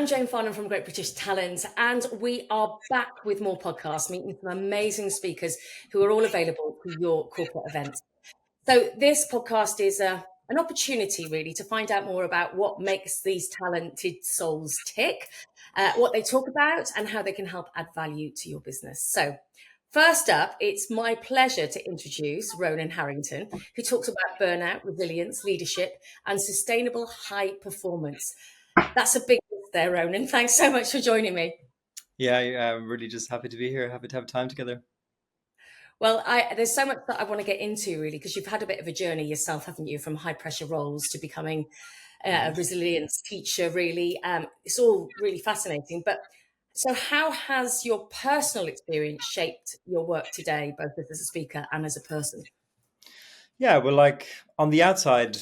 I'm Jane Farnham from Great British Talent, and we are back with more podcasts, meeting some amazing speakers who are all available for your corporate events. So this podcast is an opportunity really to find out more about what makes these talented souls tick, what they talk about, and how they can help add value to your business. So first up, it's my pleasure to introduce Ronan Harrington, who talks about burnout, resilience, leadership, and sustainable high performance. That's a big list there, Ronan. Thanks so much for joining me. Yeah, I'm really just happy to be here, happy to have time together. Well, there's so much that I want to get into, really, because you've had a bit of a journey yourself, haven't you, from high pressure roles to becoming a Mhm. resilience teacher, really. It's all really fascinating. But so, how has your personal experience shaped your work today, both as a speaker and as a person? Yeah, well, like on the outside,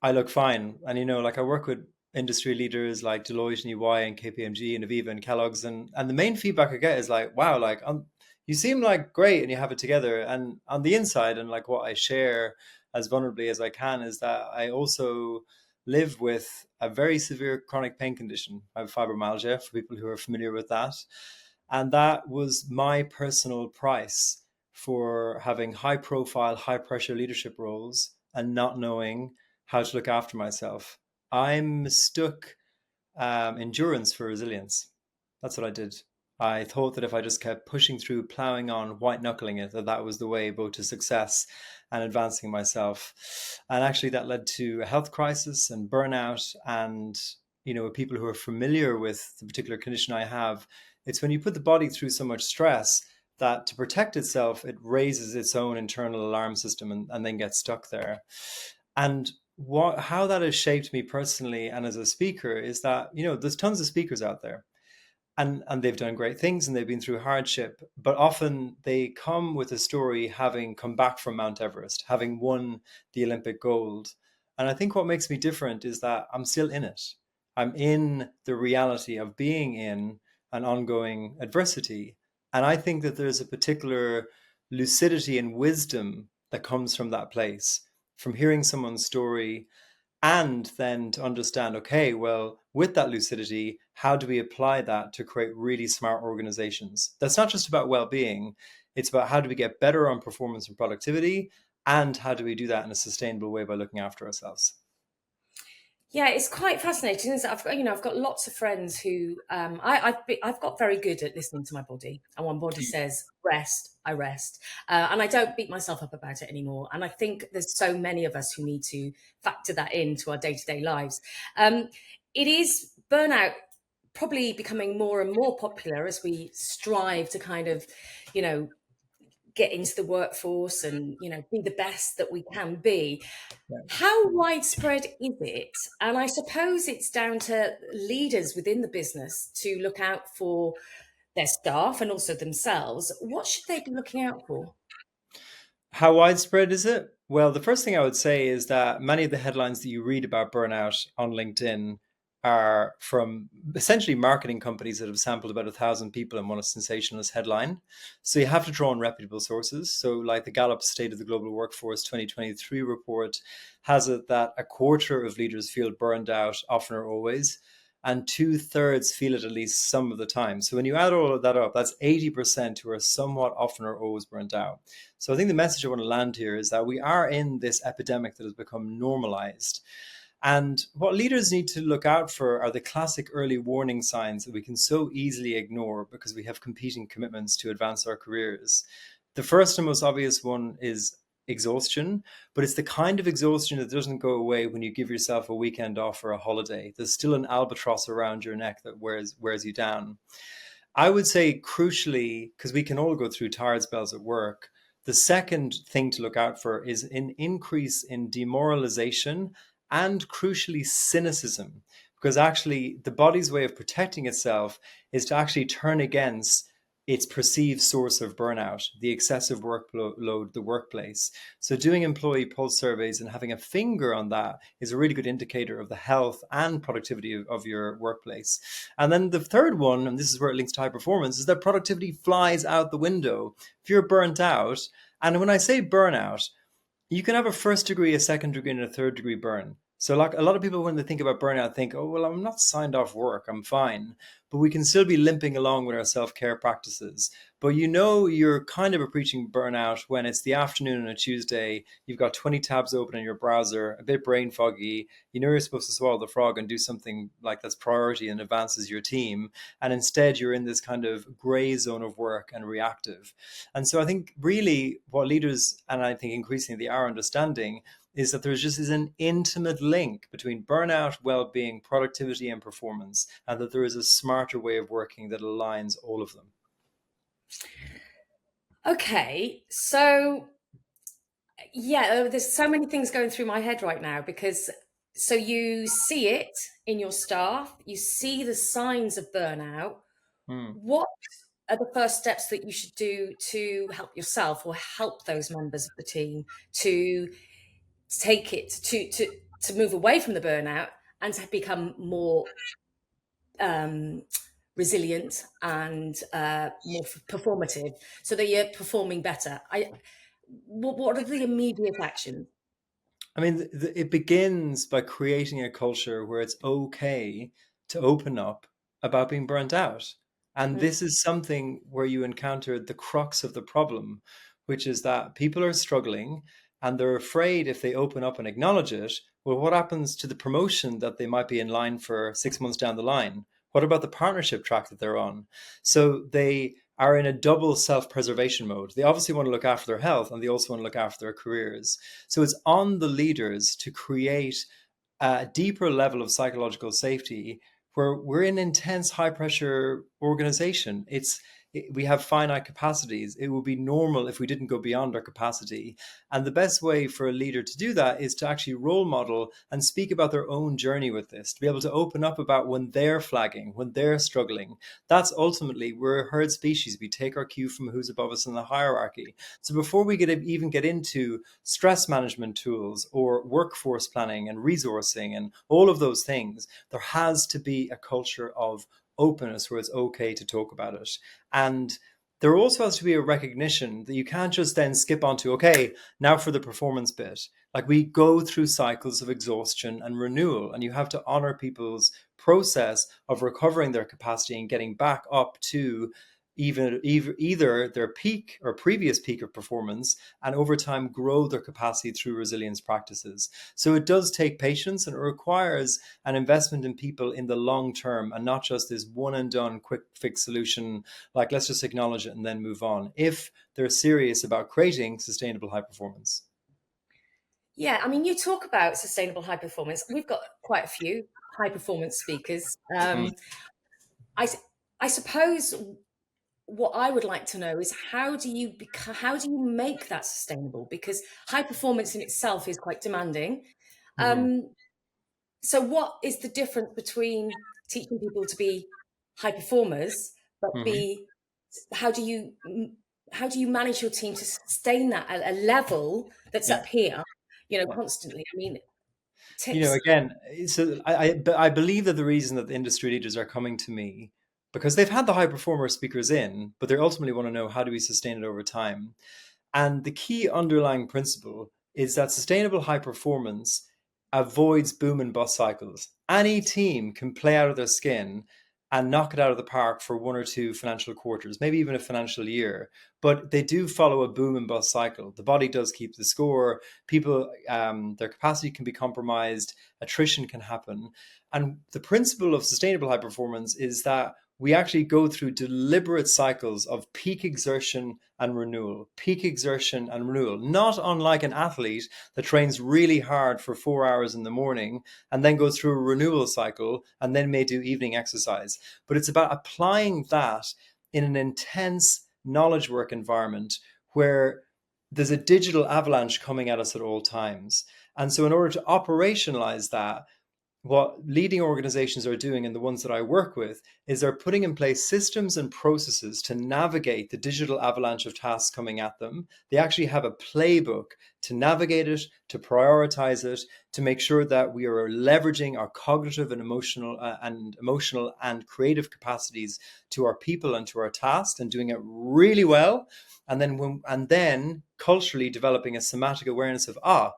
I look fine. And, like I work with industry leaders like Deloitte and EY and KPMG and Aviva and Kellogg's. And the main feedback I get is like, wow, like you seem like great and you have it together. And on the inside, and like what I share as vulnerably as I can, is that I also live with a very severe chronic pain condition. I have fibromyalgia, for people who are familiar with that. And that was my personal price for having high profile, high pressure leadership roles and not knowing how to look after myself. I mistook endurance for resilience. That's what I did. I thought that if I just kept pushing through, plowing on, white knuckling it, that was the way both to success and advancing myself. And actually, that led to a health crisis and burnout. And, people who are familiar with the particular condition I have, it's when you put the body through so much stress that to protect itself, it raises its own internal alarm system and then gets stuck there. And how that has shaped me personally and as a speaker is that, there's tons of speakers out there and they've done great things and they've been through hardship, but often they come with a story having come back from Mount Everest, having won the Olympic gold. And I think what makes me different is that I'm still in it. I'm in the reality of being in an ongoing adversity. And I think that there's a particular lucidity and wisdom that comes from that place, from hearing someone's story and then to understand, okay, well, with that lucidity, how do we apply that to create really smart organizations? That's not just about well-being. It's about how do we get better on performance and productivity, and how do we do that in a sustainable way by looking after ourselves? Yeah, it's quite fascinating, isn't it? I've got lots of friends who I've got very good at listening to my body, and when body says rest, I rest, and I don't beat myself up about it anymore. And I think there's so many of us who need to factor that into our day-to-day lives. It is burnout probably becoming more and more popular as we strive to kind of, you know, get into the workforce and be the best that we can be. Yeah. How widespread is it? And I suppose it's down to leaders within the business to look out for their staff and also themselves. What should they be looking out for? How widespread is it? Well, the first thing I would say is that many of the headlines that you read about burnout on LinkedIn are from essentially marketing companies that have sampled about 1,000 people and want a sensationalist headline. So you have to draw on reputable sources. So, like the Gallup State of the Global Workforce 2023 report has it that a quarter of leaders feel burned out often or always, and 2/3 feel it at least some of the time. So when you add all of that up, that's 80% who are somewhat often or always burnt out. So I think the message I want to land here is that we are in this epidemic that has become normalized. And what leaders need to look out for are the classic early warning signs that we can so easily ignore because we have competing commitments to advance our careers. The first and most obvious one is exhaustion, but it's the kind of exhaustion that doesn't go away when you give yourself a weekend off or a holiday. There's still an albatross around your neck that wears you down. I would say, crucially, because we can all go through tired spells at work, the second thing to look out for is an increase in demoralization and, crucially, cynicism. Because actually, the body's way of protecting itself is to actually turn against its perceived source of burnout, the excessive workload, the workplace. So, doing employee pulse surveys and having a finger on that is a really good indicator of the health and productivity of your workplace. And then the third one, and this is where it links to high performance, is that productivity flies out the window. If you're burnt out, and when I say burnout, you can have a first degree, a second degree, and a third degree burn. So like a lot of people, when they think about burnout, think, oh, well, I'm not signed off work, I'm fine. But we can still be limping along with our self-care practices. But you're kind of approaching burnout when it's the afternoon on a Tuesday, you've got 20 tabs open in your browser, a bit brain foggy, you're supposed to swallow the frog and do something like that's priority and advances your team. And instead you're in this kind of gray zone of work and reactive. And so I think really what leaders, and I think increasingly they are understanding, is that there's just is an intimate link between burnout, well-being, productivity, and performance, and that there is a smarter way of working that aligns all of them. Okay, so yeah, there's so many things going through my head right now because so you see it in your staff, you see the signs of burnout. Hmm. What are the first steps that you should do to help yourself or help those members of the team to take it to move away from the burnout and to become more um, resilient and more performative, so that you're performing better? What are the immediate actions? I mean, it begins by creating a culture where it's okay to open up about being burnt out. And Mm. this is something where you encounter the crux of the problem, which is that people are struggling and they're afraid if they open up and acknowledge it, well, what happens to the promotion that they might be in line for 6 months down the line? What about the partnership track that they're on? So they are in a double self-preservation mode. They obviously want to look after their health and they also want to look after their careers. So it's on the leaders to create a deeper level of psychological safety where we're in intense high pressure organization. We have finite capacities. It would be normal if we didn't go beyond our capacity. And the best way for a leader to do that is to actually role model and speak about their own journey with this, to be able to open up about when they're flagging, when they're struggling. That's ultimately, we're a herd species. We take our cue from who's above us in the hierarchy. So before we even get into stress management tools or workforce planning and resourcing and all of those things, there has to be a culture of openness where it's okay to talk about it. And there also has to be a recognition that you can't just then skip onto, okay, now for the performance bit. Like we go through cycles of exhaustion and renewal, and you have to honor people's process of recovering their capacity and getting back up to either their peak or previous peak of performance, and over time grow their capacity through resilience practices. So it does take patience and it requires an investment in people in the long term and not just this one and done quick fix solution, like let's just acknowledge it and then move on, if they're serious about creating sustainable high performance. Yeah, I mean, you talk about sustainable high performance. We've got quite a few high performance speakers. Mm, I, I suppose what I would like to know is how do you make that sustainable? Because high performance in itself is quite demanding. mhm, Um, so, what is the difference between teaching people to be high performers, but mhm. be how do you how do you manage your team to sustain that at a level that's Yeah. up here, Yeah. constantly? I mean, tips. Again, so I believe that the reason that the industry leaders are coming to me, because they've had the high performer speakers in, but they ultimately want to know how do we sustain it over time. And the key underlying principle is that sustainable high performance avoids boom and bust cycles. Any team can play out of their skin and knock it out of the park for one or two financial quarters, maybe even a financial year. But they do follow a boom and bust cycle. The body does keep the score. People, their capacity can be compromised. Attrition can happen. And the principle of sustainable high performance is that we actually go through deliberate cycles of peak exertion and renewal, not unlike an athlete that trains really hard for 4 hours in the morning and then goes through a renewal cycle and then may do evening exercise. But it's about applying that in an intense knowledge work environment where there's a digital avalanche coming at us at all times. And so, in order to operationalize that, what leading organizations are doing and the ones that I work with is they're putting in place systems and processes to navigate the digital avalanche of tasks coming at them. They actually have a playbook to navigate it, to prioritize it, to make sure that we are leveraging our cognitive and emotional and creative capacities to our people and to our tasks and doing it really well. And then culturally developing a somatic awareness of,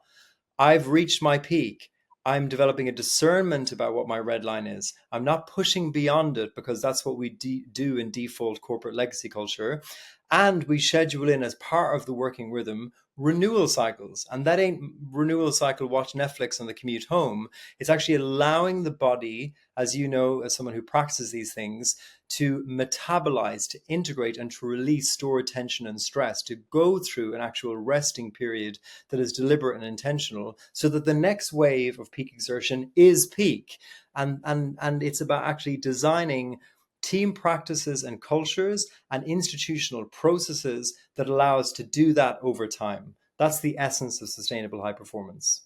I've reached my peak. I'm developing a discernment about what my red line is. I'm not pushing beyond it because that's what we do in default corporate legacy culture. And we schedule in, as part of the working rhythm, renewal cycles. And that ain't renewal cycle, watch Netflix on the commute home. It's actually allowing the body, as you know, as someone who practices these things, to metabolize, to integrate, and to release stored tension and stress, to go through an actual resting period that is deliberate and intentional, so that the next wave of peak exertion is peak. And it's about actually designing team practices and cultures and institutional processes that allow us to do that over time. That's the essence of sustainable high performance.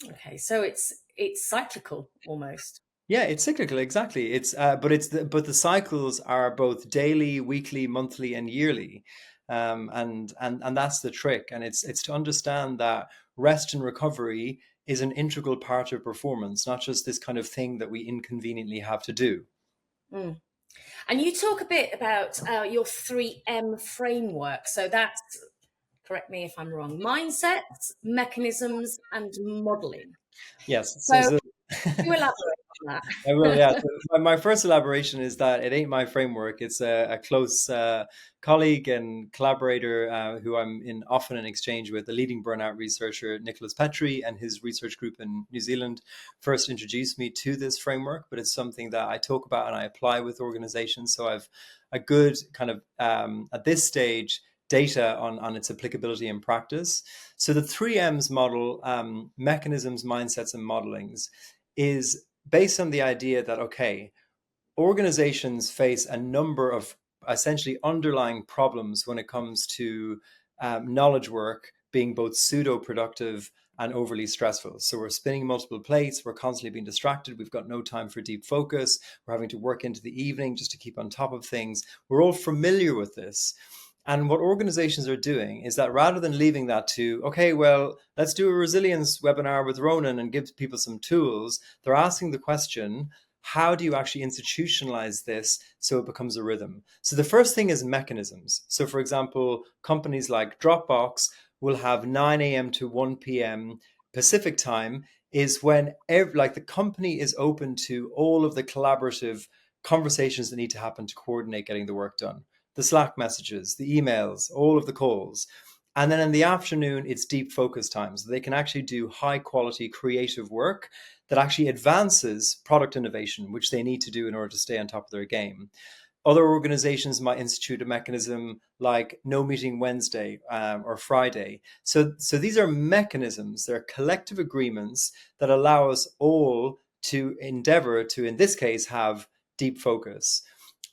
Okay, so it's cyclical almost. Yeah, it's cyclical, exactly. But the cycles are both daily, weekly, monthly, and yearly, and that's the trick. And it's to understand that rest and recovery is an integral part of performance, not just this kind of thing that we inconveniently have to do. Mm. And you talk a bit about your 3M framework. So that's, correct me if I'm wrong, mindsets, mechanisms, and modeling. Yes. So So do elaborate on I will, that. yeah. So my first elaboration is that it ain't my framework. It's a close colleague and collaborator who I'm often in exchange with, the leading burnout researcher, Nicholas Petrie, and his research group in New Zealand first introduced me to this framework, but it's something that I talk about and I apply with organizations. So I've a good kind of, at this stage, data on its applicability in practice. So the 3Ms model, mechanisms, mindsets, and modelings, is based on the idea that, okay, organizations face a number of essentially underlying problems when it comes to knowledge work being both pseudo productive and overly stressful. So we're spinning multiple plates, we're constantly being distracted, we've got no time for deep focus, we're having to work into the evening just to keep on top of things. We're all familiar with this. And what organizations are doing is that rather than leaving that to, okay, well, let's do a resilience webinar with Ronan and give people some tools, they're asking the question, how do you actually institutionalize this so it becomes a rhythm? So the first thing is mechanisms. So for example, companies like Dropbox will have 9 a.m. to 1 p.m. Pacific time is when like the company is open to all of the collaborative conversations that need to happen to coordinate getting the work done. The Slack messages, the emails, all of the calls. And then in the afternoon, it's deep focus time. So they can actually do high quality creative work that actually advances product innovation, which they need to do in order to stay on top of their game. Other organizations might institute a mechanism like no meeting Wednesday or Friday. So these are mechanisms, they're collective agreements that allow us all to endeavor to, in this case, have deep focus.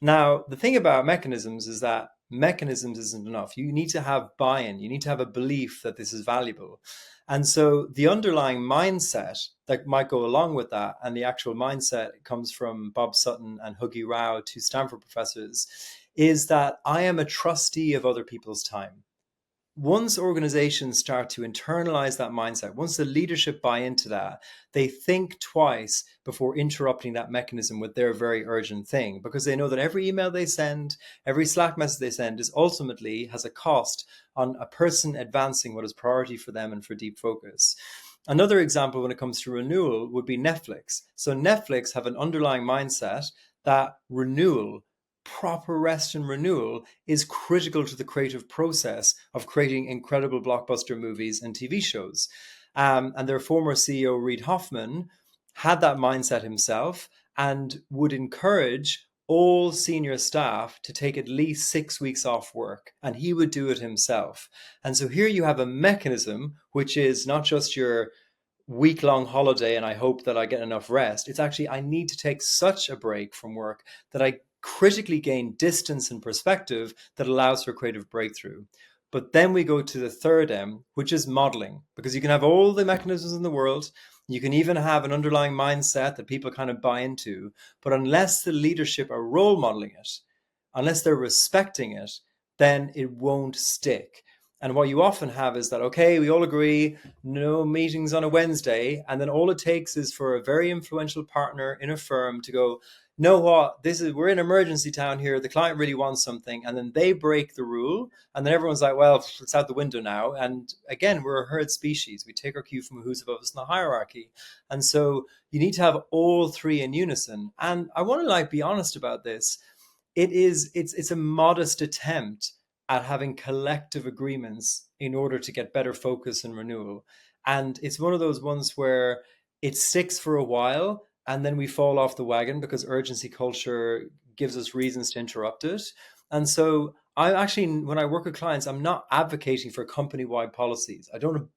Now, the thing about mechanisms is that mechanisms isn't enough. You need to have buy-in. You need to have a belief that this is valuable. And so the underlying mindset that might go along with that, and the actual mindset comes from Bob Sutton and Huggy Rao, two Stanford professors, is that I am a trustee of other people's time. Once organizations start to internalize that mindset, once the leadership buy into that, they think twice before interrupting that mechanism with their very urgent thing, because they know that every email they send, every Slack message they send is ultimately has a cost on a person advancing what is priority for them and for deep focus. Another example when it comes to renewal would be Netflix. So Netflix have an underlying mindset that renewal, proper rest and renewal, is critical to the creative process of creating incredible blockbuster movies and TV shows. And their former CEO, Reid Hoffman, had that mindset himself and would encourage all senior staff to take at least 6 weeks off work, and he would do it himself. And so here you have a mechanism which is not just your week-long holiday and I hope that I get enough rest. It's actually, I need to take such a break from work that I critically gain distance and perspective that allows for creative breakthrough. But then we go to the third M, which is modeling, because you can have all the mechanisms in the world. You can even have an underlying mindset that people kind of buy into. But unless the leadership are role modeling it, unless they're respecting it, then it won't stick. And what you often have is that, okay, we all agree, no meetings on a Wednesday. And then all it takes is for a very influential partner in a firm to go, know what, we're in emergency town here. The client really wants something, and then they break the rule, and then everyone's like, well, it's out the window now. And again, we're a herd species. We take our cue from who's above us in the hierarchy. And so you need to have all three in unison. And I want to be honest about this. It's a modest attempt at having collective agreements in order to get better focus and renewal. And it's one of those ones where it sticks for a while and then we fall off the wagon because urgency culture gives us reasons to interrupt it. And so I actually, when I work with clients, I'm not advocating for company-wide policies. I don't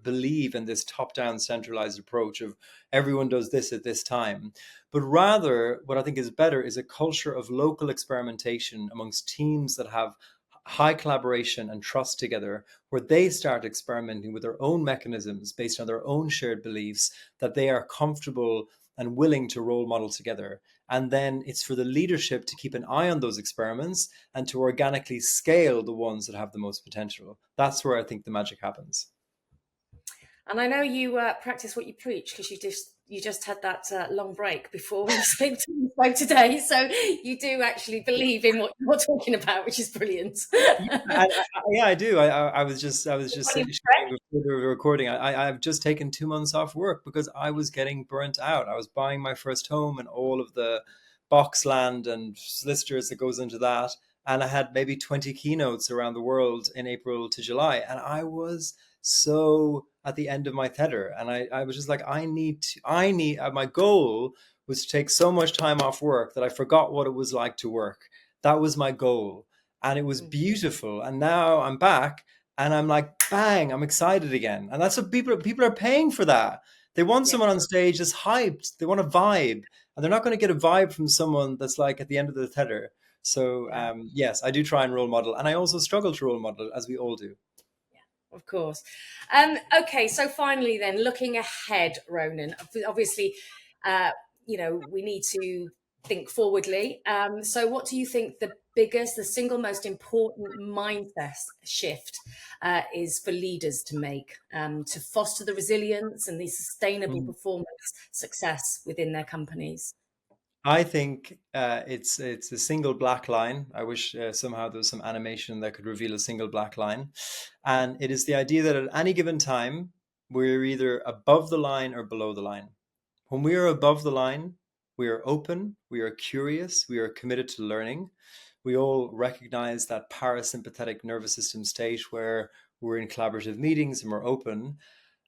believe in this top-down centralized approach of everyone does this at this time. But rather, what I think is better is a culture of local experimentation amongst teams that have high collaboration and trust together, where they start experimenting with their own mechanisms based on their own shared beliefs that they are comfortable and willing to role model together. And then it's for the leadership to keep an eye on those experiments and to organically scale the ones that have the most potential. That's where I think the magic happens. And I know you practice what you preach, because you just had that long break before we spoke today. So you do actually believe in what you're talking about, which is brilliant. Yeah, I do. I was just saying before the recording. I've just taken 2 months off work because I was getting burnt out. I was buying my first home and all of the box land and solicitors that goes into that, and I had maybe 20 keynotes around the world in April to July, and I was so at the end of my tether. And I was just like, my goal was to take so much time off work that I forgot what it was like to work. That was my goal. And it was beautiful. And now I'm back and I'm like, bang, I'm excited again. And that's what people are paying for that. They want someone on stage that's hyped. They want a vibe. And they're not going to get a vibe from someone that's like at the end of the tether. So yes, I do try and role model. And I also struggle to role model, as we all do. Of course. Okay, so finally then, looking ahead, Ronan, obviously, we need to think forwardly. So what do you think the single most important mindset shift is for leaders to make to foster the resilience and the sustainable performance success within their companies? I think it's a single black line. I wish somehow there was some animation that could reveal a single black line. And it is the idea that at any given time, we're either above the line or below the line. When we are above the line, we are open, we are curious, we are committed to learning. We all recognize that parasympathetic nervous system state where we're in collaborative meetings and we're open.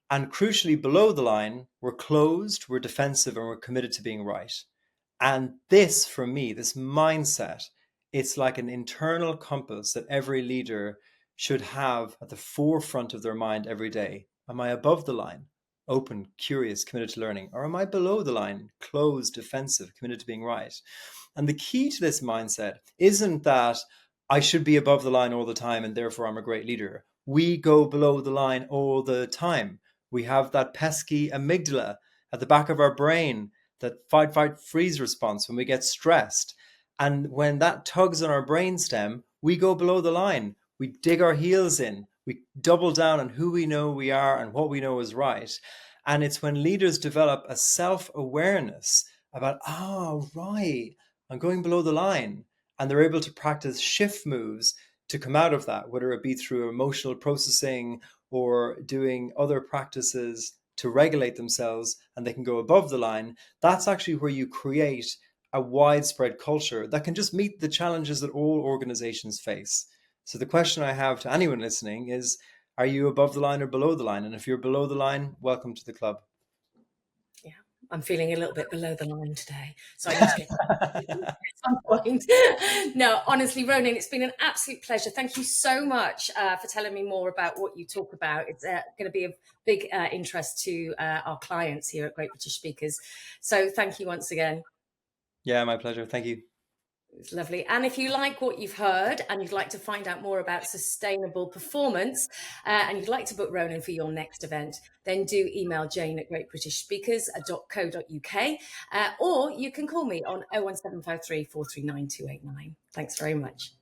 And crucially, below the line, we're closed, we're defensive, and we're committed to being right. And this, for me, this mindset, it's like an internal compass that every leader should have at the forefront of their mind every day. Am I above the line, open, curious, committed to learning? Or am I below the line, closed, defensive, committed to being right? And the key to this mindset isn't that I should be above the line all the time and therefore I'm a great leader. We go below the line all the time. We have that pesky amygdala at the back of our brain, that fight, fight, freeze response when we get stressed. And when that tugs on our brainstem, we go below the line. We dig our heels in. We double down on who we know we are and what we know is right. And it's when leaders develop a self-awareness about, right, I'm going below the line. And they're able to practice shift moves to come out of that, whether it be through emotional processing or doing other practices to regulate themselves, and they can go above the line. That's actually where you create a widespread culture that can just meet the challenges that all organizations face. So the question I have to anyone listening is, are you above the line or below the line? And if you're below the line, welcome to the club. Yeah, I'm feeling a little bit below the line today, so I need to get at some point. No, honestly, Ronan, it's been an absolute pleasure. Thank you so much for telling me more about what you talk about. It's going to be of big interest to our clients here at Great British Speakers. So thank you once again. Yeah, my pleasure. Thank you. It's lovely. And if you like what you've heard and you'd like to find out more about sustainable performance and you'd like to book Ronan for your next event, then do email Jane at greatbritishspeakers.co.uk or you can call me on 01753 439 289. Thanks very much.